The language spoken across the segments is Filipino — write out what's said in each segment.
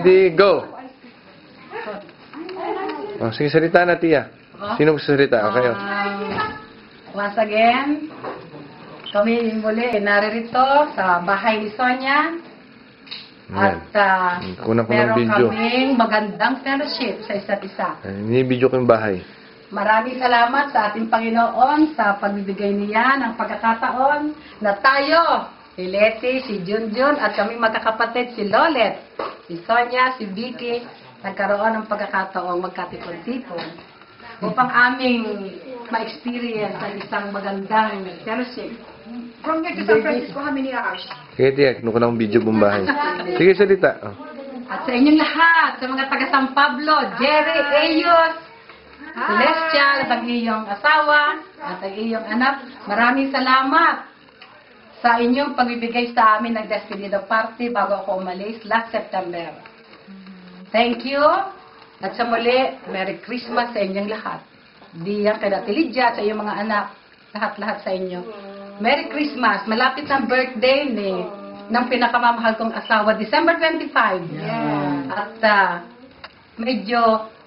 Ready, go! Oh, sige, salita na, Tia. Sino magsasalita? Kayo. Once again, kami muli naririto sa bahay ni Sonia. At Kunan ko ng meron video. kaming magandang fellowship sa isa't isa. Nibidyo ko yung bahay. Maraming salamat sa ating Panginoon sa pagbibigay niya ng pagkakataon na tayo, si Letty, si Junjun, at kami magkakapatid, si Lolet, si Sonia, si Vicky, nagkaroon ng pagkakataong magkatipon-tipon upang aming ma-experience ang isang magandang fellowship. From here to San Francisco, how many hours? Sige, Tia, kinuha ko ng video buong bahay. Sige, salita. Oh. At sa inyong lahat, sa mga taga San Pablo, Jerry, Ayos, Celestial, at ang iyong asawa, at ang iyong anak, maraming salamat sa inyong pagbibigay sa amin ng Despedida Party bago ako umalis last September. Thank you. At sa muli, Merry Christmas sa inyong lahat. Diyan kay Dati Lydia, sa iyong mga anak, lahat-lahat sa inyo. Merry Christmas. Malapit na birthday ng pinakamamahal kong asawa, December 25. Yeah. At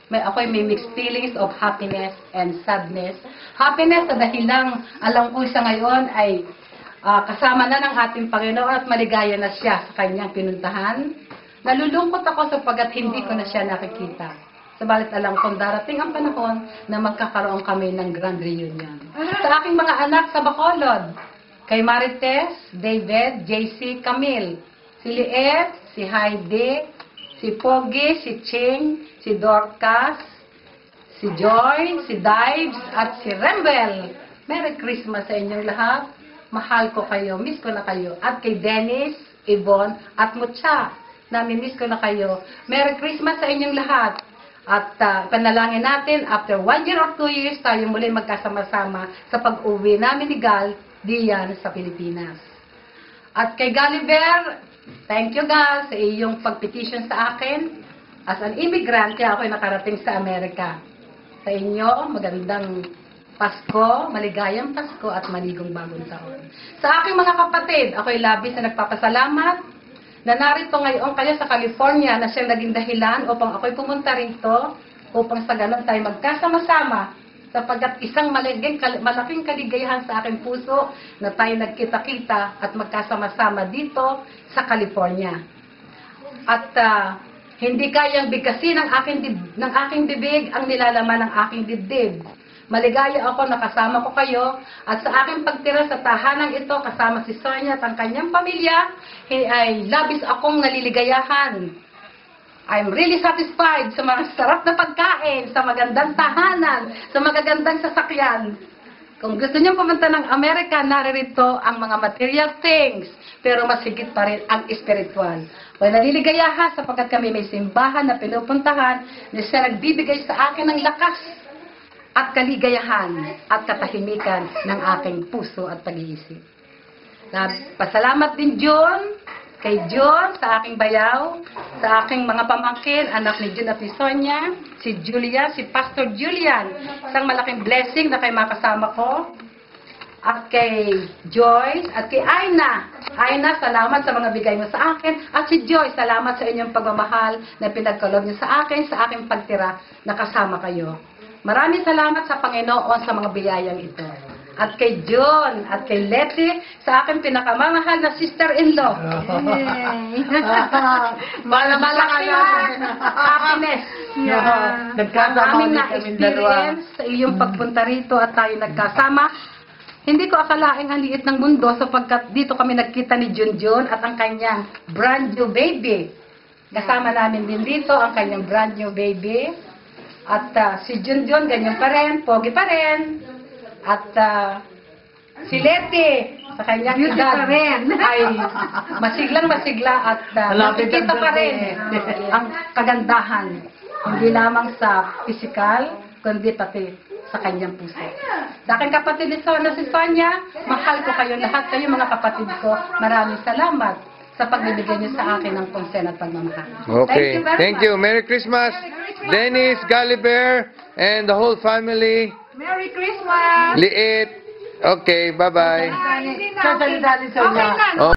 ako'y may mixed feelings of happiness and sadness. Happiness sa dahilang alam ko sa ngayon ay kasama na ng ating Panginoon at maligaya na siya sa kanyang pinuntahan. Nalulungkot ako sapagkat hindi ko na siya nakikita. Sabalit alam kong darating ang panahon na magkakaroon kami ng grand reunion. Sa aking mga anak sa Bacolod, kay Marites, David, JC, Camille, si Liet, si Heidi, si Pogi, si Ching, si Dorcas, si Joy, si Dives, at si Rembel. Merry Christmas sa inyong lahat. Mahal ko kayo, miss ko na kayo. At kay Dennis, Yvonne, at Mucha, nami-miss ko na kayo. Merry Christmas sa inyong lahat. At panalangin natin, after 1 year or 2 years, tayo muli magkasama-sama sa pag-uwi namin ni Gal diyan sa Pilipinas. At kay Gulliver, thank you Gal sa iyong pag-petition sa akin. As an immigrant, kaya ako'y nakarating sa Amerika. Sa inyo, magandang Pasko, maligayang Pasko at maligong bagong taon. Sa aking mga kapatid, ako'y labis na nagpapasalamat na narito ngayon kayo sa California na siyang naging dahilan upang ako'y pumunta rito upang sa ganun tayo magkasama-sama sapagkat isang malaking kaligayahan sa aking puso na tayo nagkita-kita at magkasama-sama dito sa California. At hindi kayang bigkasin ng aking bibig ang nilalaman ng aking dibdib. Maligaya ako na kasama ko kayo at sa aking pagtira sa tahanang ito kasama si Sonia at ang kanyang pamilya ay labis akong naliligayahan. I'm really satisfied sa mga sarap na pagkain, sa magandang tahanan, sa magagandang sasakyan. Kung gusto niyo pumunta ng Amerika, naririto ang mga material things, pero mas higit pa rin ang spiritual. Well, naliligayahan sapagkat kami may simbahan na pinupuntahan na siya nagbibigay sa akin ng lakas at kaligayahan at katahimikan ng aking puso at pag-iisip. Pasalamat din kay John sa aking bayaw, sa aking mga pamangkin, anak ni John at ni Sonia, si Julia, si Pastor Julian, isang malaking blessing na kay makasama ko, at kay Joyce, at kay Aina. Aina, salamat sa mga bigay mo sa akin, at si Joyce, salamat sa inyong pagmamahal na pinagkaloob niyo sa aking pagtira na kasama kayo. Maraming salamat sa Panginoon sa mga biyayang ito. At kay John, at kay Letty, sa aking pinakamamahal na sister-in-law. Malaking happiness. Ang aming na-experience sa iyong pagpunta rito at tayo nagkasama. Hindi ko akalaing ang liit ng mundo sapagkat dito kami nagkita ni Junjun at ang kanyang brand new baby. Kasama namin din dito ang kanyang brand new baby. At si Junjun, ganyan pa rin, pogi pa rin. At si Letty, sa kanyang edad, ay masiglang-masigla at nakikita pa rin ang kagandahan. Hindi lamang sa physical, kundi pati sa kanyang puso. Sa aking kapatid ni Sonia, si Sonia, mahal ko kayo lahat, kayo mga kapatid ko. Maraming salamat sa pagbibigay niyo sa akin ng konsen at pagmamahal. Okay. Thank you. Merry Christmas, Dennis, Gulliver, and the whole family. Merry Christmas! Liit. Okay, bye-bye. Sasalita ni Sonia.